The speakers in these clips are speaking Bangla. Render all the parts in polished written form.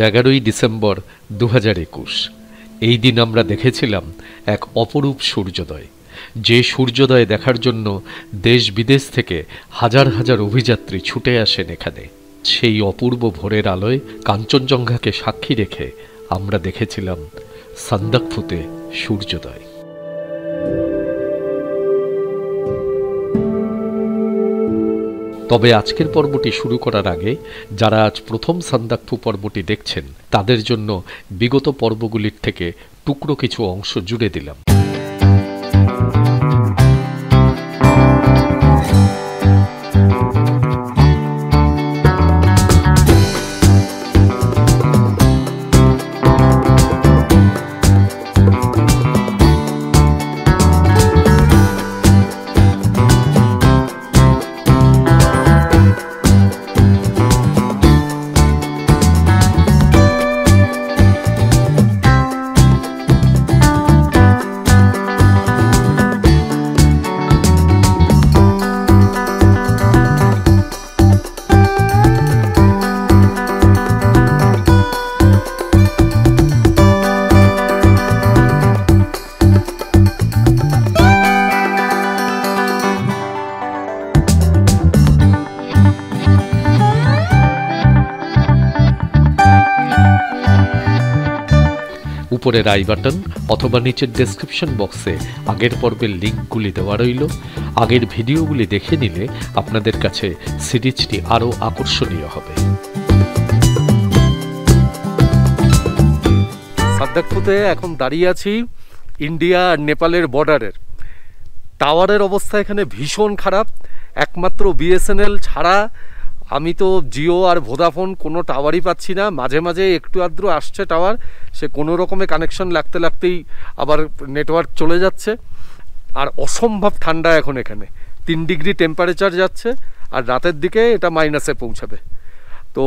11ই ডিসেম্বর 2021। এই দিন আমরা দেখেছিলাম এক অপরূপ সূর্যোদয়, যে সূর্যোদয় দেখার জন্য দেশ বিদেশ থেকে হাজার হাজার অভিযাত্রী ছুটে আসেন এখানে। সেই অপূর্ব ভোরের আলোয় কাঞ্চনজঙ্ঘাকে সাক্ষী রেখে আমরা দেখেছিলাম সান্দাকফুতে সূর্যোদয়। তবে আজকের পর্বটি শুরু করার আগে যারা আজ প্রথম সান্দাকফু পর্বটি দেখছেন তাদের জন্য বিগত পর্বগুলির থেকে টুকরো কিছু অংশ জুড়ে দিলাম। উপরের আই বাটন অথবা নিচের ডেসক্রিপশন বক্সে আগের পর্বের লিঙ্কগুলি দেওয়া রইল। আগের ভিডিওগুলি দেখে নিলে আপনাদের কাছে সিরিজটি আরও আকর্ষণীয় হবে। সান্দাকফুতে এখন দাঁড়িয়ে আছি ইন্ডিয়া আর নেপালের বর্ডারের। টাওয়ারের অবস্থা এখানে ভীষণ খারাপ, একমাত্র বিএসএনএল ছাড়া আমি তো জিও আর ভোদাফোন কোনো টাওয়ারই পাচ্ছি না। মাঝে মাঝে একটু আদ্র আসছে টাওয়ার, সে কোনো রকমে কানেকশন লাগতেই আবার নেটওয়ার্ক চলে যাচ্ছে। আর অসম্ভব ঠান্ডা এখন এখানে, 3 ডিগ্রি টেম্পারেচার যাচ্ছে, আর রাতের দিকে এটা মাইনাসে পৌঁছাবে। তো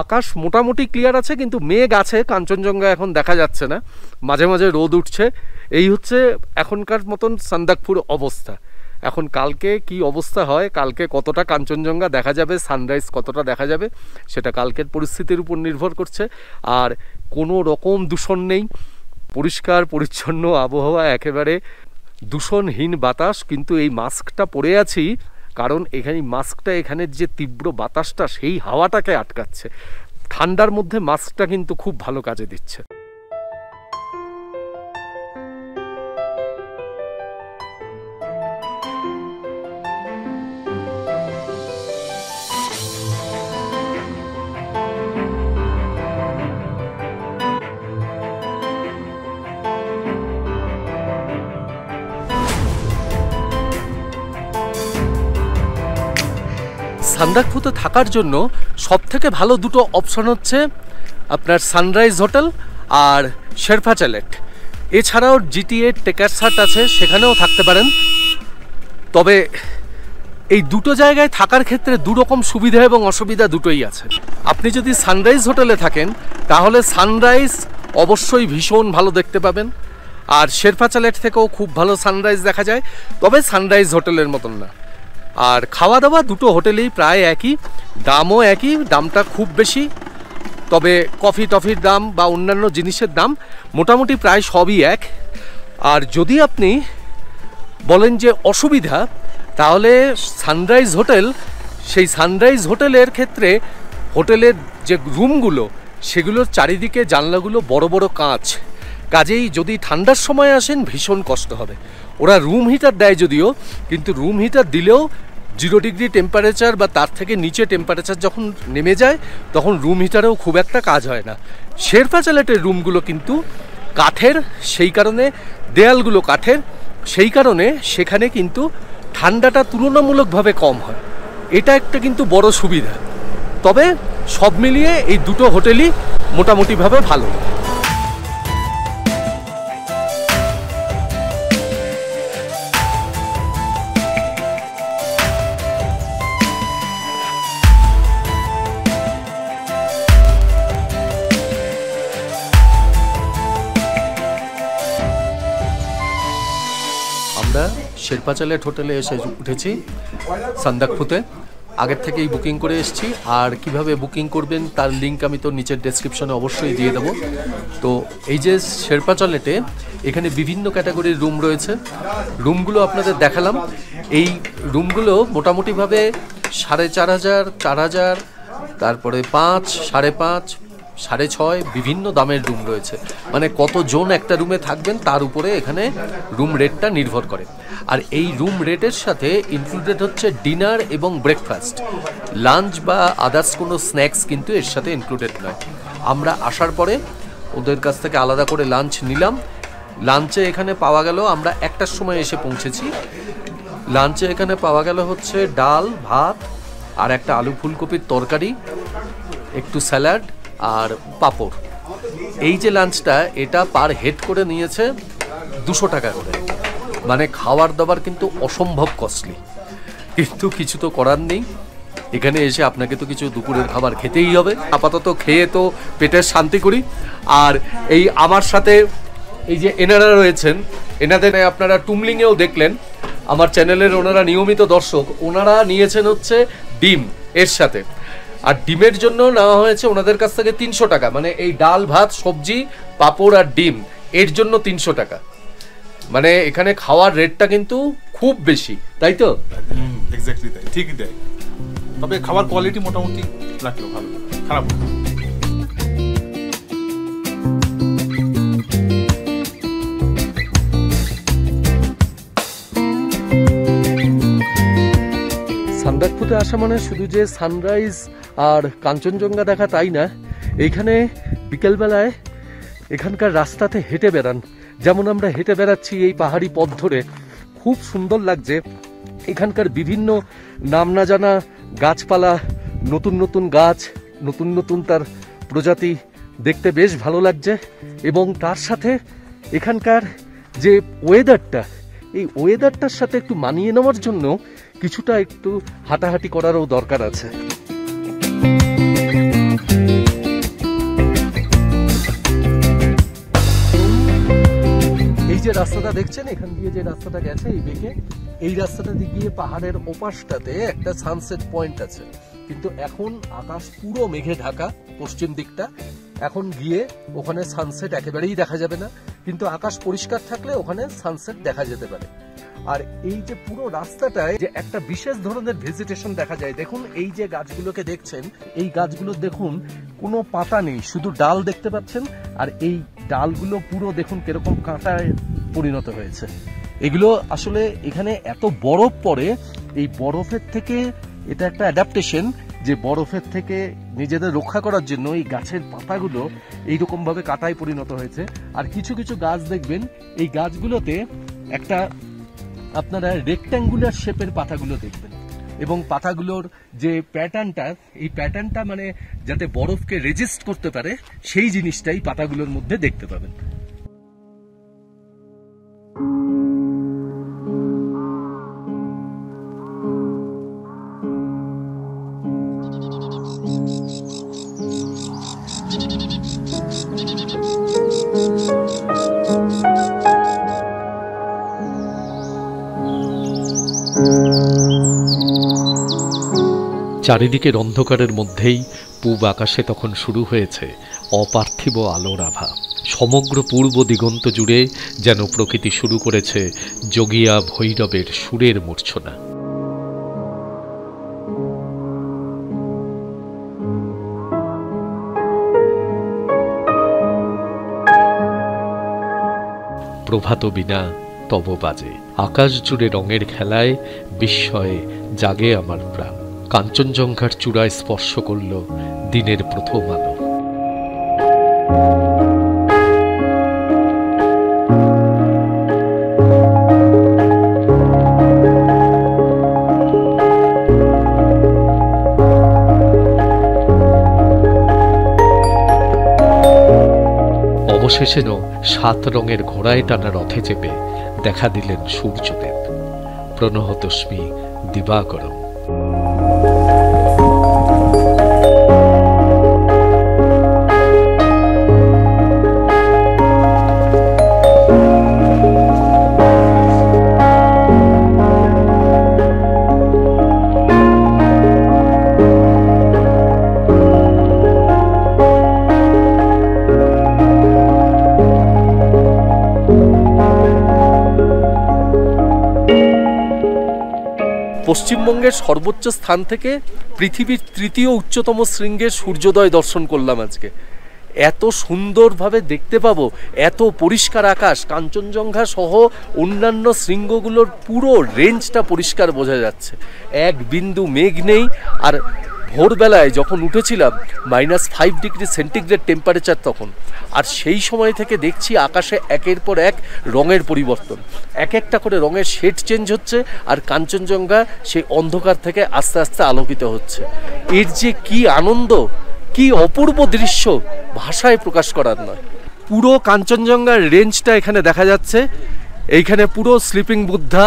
আকাশ মোটামুটি ক্লিয়ার আছে, কিন্তু মেঘ আছে, কাঞ্চনজঙ্ঘা এখন দেখা যাচ্ছে না, মাঝে মাঝে রোদ উঠছে। এই হচ্ছে এখনকার মতন সান্দাকফুর অবস্থা। এখন কালকে কি অবস্থা হয়, কালকে কতটা কাঞ্চনজঙ্ঘা দেখা যাবে, সানরাইজ কতটা দেখা যাবে, সেটা কালকের পরিস্থিতির উপর নির্ভর করছে। আর কোনো রকম দূষণ নেই, পরিষ্কার পরিচ্ছন্ন আবহাওয়া, একেবারে দূষণহীন বাতাস। কিন্তু এই মাস্কটা পরে আছি কারণ মাস্কটা এখানের যে তীব্র বাতাসটা সেই হাওয়াটাকে আটকাচ্ছে। ঠান্ডার মধ্যে মাস্কটা কিন্তু খুব ভালো কাজে দিচ্ছে। সান্দাকফুতে থাকার জন্য সবথেকে ভালো দুটো অপশন হচ্ছে আপনার সানরাইজ হোটেল আর শেরপা চ্যালেট। এছাড়াও জিটিএ টেকারসাট আছে, সেখানেও থাকতে পারেন। তবে এই দুটো জায়গায় থাকার ক্ষেত্রে দুরকম সুবিধা এবং অসুবিধা দুটোই আছে। আপনি যদি সানরাইজ হোটেলে থাকেন তাহলে সানরাইজ অবশ্যই ভীষণ ভালো দেখতে পাবেন, আর শেরপা চ্যালেট থেকেও খুব ভালো সানরাইজ দেখা যায়, তবে সানরাইজ হোটেলের মতন না। আর খাওয়া দাওয়া দুটো হোটেলেই প্রায় একই, দামও একই, দামটা খুব বেশি, তবে কফি টফির দাম বা অন্যান্য জিনিসের দাম মোটামুটি প্রায় সবই এক। আর যদি আপনি বলেন যে অসুবিধা, তাহলে সানরাইজ হোটেল, সেই সানরাইজ হোটেলের ক্ষেত্রে হোটেলের যে রুমগুলো সেগুলোর চারিদিকে জানলাগুলো বড় বড় কাঁচ, কাজেই যদি ঠান্ডার সময় আসেন ভীষণ কষ্ট হবে। ওরা রুম হিটার দেয় যদিও, কিন্তু রুম হিটার দিলেও 0 ডিগ্রি টেম্পারেচার বা তার থেকে নিচে টেম্পারেচার যখন নেমে যায় তখন রুম হিটারেও খুব একটা কাজ হয় না। শেরপা চ্যালেটের রুমগুলো কিন্তু কাঠের, সেই কারণে দেয়ালগুলো কাঠের, সেই কারণে সেখানে কিন্তু ঠান্ডাটা তুলনামূলকভাবে কম হয়। এটা একটা কিন্তু বড় সুবিধা। তবে সব মিলিয়ে এই দুটো হোটেলই মোটামুটিভাবে ভালো। আমরা শেরপা চ্যালেট হোটেলে এসে উঠেছি সান্দাকফুতে। আগের থেকেই বুকিং করে এসেছি। আর কিভাবে বুকিং করবেন তার লিঙ্ক আমি তো নিচের ডেসক্রিপশনে অবশ্যই দিয়ে দেবো। তো এই যে শেরপা চলেটে এখানে বিভিন্ন ক্যাটাগরির রুম রয়েছে। রুমগুলো আপনাদের দেখালাম। এই রুমগুলো মোটামুটিভাবে 4,500, 4,000, তারপরে 5, 5.5, 6.5 বিভিন্ন দামের রুম রয়েছে। মানে কতজন একটা রুমে থাকবেন তার উপরে এখানে রুম রেটটা নির্ভর করে। আর এই রুম রেটের সাথে ইনক্লুডেড হচ্ছে ডিনার এবং ব্রেকফাস্ট। লাঞ্চ বা আদার্স কোনো স্ন্যাক্স কিন্তু এর সাথে ইনক্লুডেড নয়। আমরা আসার পরে ওদের কাছ থেকে আলাদা করে লাঞ্চ নিলাম। লাঞ্চে এখানে পাওয়া গেল, আমরা 1টার সময় এসে পৌঁছেছি। লাঞ্চে এখানে পাওয়া গেল হচ্ছে ডাল, ভাত আর একটা আলু ফুলকপির তরকারি, একটু স্যালাড আর পাঁপড়। এই যে লাঞ্চটা এটা পার হেড করে নিয়েছে 200 টাকা করে। মানে খাওয়ার দাবার কিন্তু অসম্ভব কস্টলি, কিন্তু কিছু তো করার নেই। এখানে এসে আপনাকে তো কিছু দুপুরের খাবার খেতেই হবে। আপাতত খেয়ে তো পেটের শান্তি করি। আর এই আমার সাথে এই যে এনারা রয়েছেন, এনাদের আপনারা টুমলিংয়েও দেখলেন, আমার চ্যানেলের ওনারা নিয়মিত দর্শক। ওনারা নিয়েছেন হচ্ছে ডিম এর সাথে, আর ডিমের জন্য নেওয়া হয়েছে ওনাদের কাছ থেকে 300 টাকা। মানে এই ডাল, ভাত, সবজি, পাঁপড় আর ডিম এর জন্য 300 টাকা। মানে এখানে খাওয়ার রেটটা কিন্তু খুব বেশি, তাই তো? এক্স্যাক্টলি তাই, ঠিকই তাই। তবে খাবার কোয়ালিটি মোটামুটি লাগলো ভালো, খারাপ না। সান্দাকফুতে আসা মানে শুধু যে সানরাইজ আর কাঞ্চনজঙ্ঘা দেখা তাই না, এইখানে বিকেলবেলায় এখানকার রাস্তাতে হেঁটে বেড়ান। যেমন আমরা হেঁটে বেড়াচ্ছি এই পাহাড়ি পথ ধরে, খুব সুন্দর লাগছে। এখানকার বিভিন্ন নাম না জানা গাছপালা, নতুন নতুন গাছ, নতুন নতুন তার প্রজাতি দেখতে বেশ ভালো লাগছে। এবং তার সাথে এখানকার যে ওয়েদারটা, এই ওয়েদারটার সাথে একটু মানিয়ে নেওয়ার জন্য কিছুটা একটু হাঁটাহাঁটি করারও দরকার আছে। এই যে রাস্তাটা দেখছেন, এখান দিয়ে যে রাস্তাটা গেছে এই বেঁকে, এই রাস্তাটা দিয়ে গিয়ে পাহাড়ের ওপাশটাতে একটা সানসেট পয়েন্ট আছে। কিন্তু এখন আকাশ পুরো মেঘে ঢাকা, পশ্চিম দিকটা। এখন গিয়ে ওখানে সানসেট একেবারেই দেখা যাবে না, কিন্তু আকাশ পরিষ্কার থাকলে ওখানে সানসেট দেখা যেতে পারে। আর এই যে পুরো রাস্তাটায় যে একটা বিশেষ ধরনের ভেজিটেশন দেখা যায়। দেখুন এই যে গাছগুলোকে দেখছেন, এই গাছগুলো দেখুন কোনো পাতা নেই, শুধু ডাল দেখতে পাচ্ছেন। আর এই ডালগুলো পুরো দেখুন কিরকম কাঁটায় পরিণত হয়েছে। এগুলো আসলে এখানে এত বরফ পড়ে, এই বরফের থেকে এটা একটা অ্যাডাপ্টেশন, যে বরফের থেকে নিজেদের রক্ষা করার জন্য এই গাছের পাতাগুলো এইরকম ভাবে কাঁটায় পরিণত হয়েছে। আর কিছু কিছু গাছ দেখবেন, এই গাছগুলোতে একটা আপনারা রেক্ট্যাঙ্গুলার শেপের পাতাগুলো দেখবেন। এবং পাতাগুলোর যে প্যাটার্নটা, এই প্যাটার্নটা মানে যাতে বরফকে রেজিস্ট করতে পারে, সেই জিনিসটাই পাতাগুলোর মধ্যে দেখতে পাবেন। চারিদিকের অন্ধকারের মধ্যেই পূব আকাশে তখন শুরু হয়েছে অপার্থিব আলোর আভা। সমগ্র পূর্ব দিগন্ত জুড়ে যেন প্রকৃতি শুরু করেছে যোগিয়া ভৈরবের সুরের মূর্ছনা। প্রভাত বিনা তব বাজে, আকাশ জুড়ে রঙের খেলায় বিস্ময়ে জাগে আমার প্রাণ। কাঞ্চনজঙ্ঘার চূড়ায় স্পর্শ করল দিনের প্রথম আলো। অবশেষে 7 রঙের ঘোড়ায় টানা রথে চেপে দেখা দিলেন সূর্যদেব। প্রণহতস্মি দিবাকরম। পশ্চিমবঙ্গের সর্বোচ্চ স্থান থেকে পৃথিবীর তৃতীয় উচ্চতম শৃঙ্গের সূর্যোদয় দর্শন করলাম আজকে। এত সুন্দরভাবে দেখতে পাবো, এত পরিষ্কার আকাশ, কাঞ্চনজঙ্ঘা সহ অন্যান্য শৃঙ্গগুলোর পুরো রেঞ্জটা পরিষ্কার বোঝা যাচ্ছে, এক বিন্দু মেঘ নেই। আর ভোরবেলায় যখন উঠেছিলাম -5 ডিগ্রি সেন্টিগ্রেড টেম্পারেচার তখন, আর সেই সময় থেকে দেখছি আকাশে একের পর এক রঙের পরিবর্তন, এক একটা করে রঙের শেড চেঞ্জ হচ্ছে, আর কাঞ্চনজঙ্ঘা সেই অন্ধকার থেকে আস্তে আস্তে আলোকিত হচ্ছে। এর যে কি আনন্দ, কি অপূর্ব দৃশ্য, ভাষায় প্রকাশ করার নয়। পুরো কাঞ্চনজঙ্ঘার রেঞ্জটা এখানে দেখা যাচ্ছে। এইখানে পুরো স্লিপিং বুদ্ধা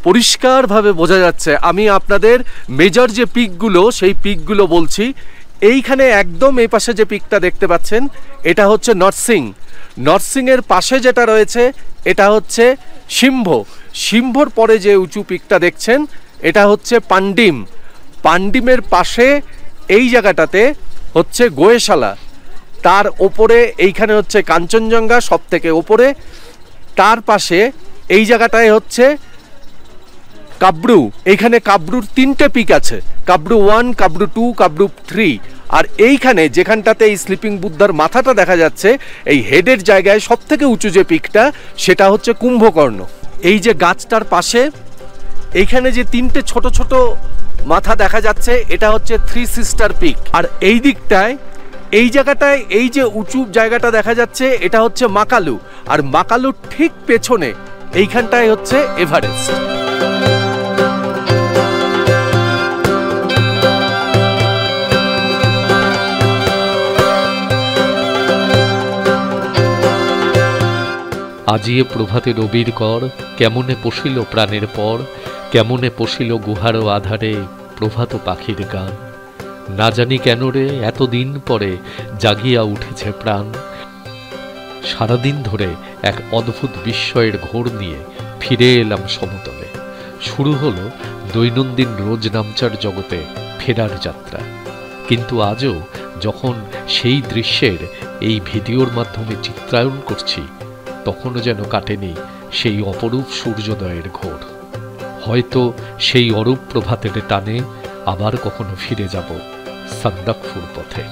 পরিষ্কারভাবে বোঝা যাচ্ছে। আমি আপনাদের মেজর যে পিকগুলো, সেই পিকগুলো বলছি। এইখানে একদম এই পাশে যে পিকটা দেখতে পাচ্ছেন, এটা হচ্ছে নরসিংহের পাশে যেটা রয়েছে এটা হচ্ছে সিম্ভর পরে যে উঁচু পিকটা দেখছেন এটা হচ্ছে পান্ডিমের পাশে এই জায়গাটাতে হচ্ছে গোয়েশালা, তার ওপরে এইখানে হচ্ছে কাঞ্চনজঙ্ঘা সব থেকে ওপরে, তার পাশে এই জায়গাটায় হচ্ছে কাব্রু। এইখানে কাব্রুর 3টে পিক আছে, কাব্রু 1, কাব্রু 2, কাব্রু 3। আর এইখানে যেখানটাতে এই স্লিপিং বুদ্ধার মাথাটা দেখা যাচ্ছে, এই হেডের জায়গায় সব থেকে উঁচু যে পিকটা সেটা হচ্ছে কুম্ভকর্ণ। এই যে গাছটার পাশে এইখানে যে 3টে ছোট ছোট মাথা দেখা যাচ্ছে এটা হচ্ছে 3 সিস্টার পিক। আর এই দিকটায় এই জায়গাটায় এই যে উঁচু জায়গাটা দেখা যাচ্ছে এটা হচ্ছে মাকালু, আর মাকালুর ঠিক পেছনে এইখানটায় হচ্ছে এভারেস্ট। আজিয়ে প্রভাতে রবির কর, কেমনে পশিল প্রাণের পর, কেমনে পশিল গুহার আধারে প্রভাত পাখির গান। না জানি কেন রে এতদিন পরে জাগিয়া উঠেছে প্রাণ। সারাদিন ধরে এক অদ্ভুত বিস্ময়ের ঘোর নিয়ে ফিরে এলাম সমতলে। শুরু হলো দৈনন্দিন রোজ নামচার জগতে ফেরার যাত্রা। কিন্তু আজও যখন সেই দৃশ্যের এই ভিডিওর মাধ্যমে চিত্রায়ন করছি, তখনও যেন কাটেনি সেই অপরূপ সূর্যোদয়ের ঘোর। হয়তো সেই অরূপ প্রভাতের টানে আবার কখনো ফিরে যাব সান্দাকফুর পথে।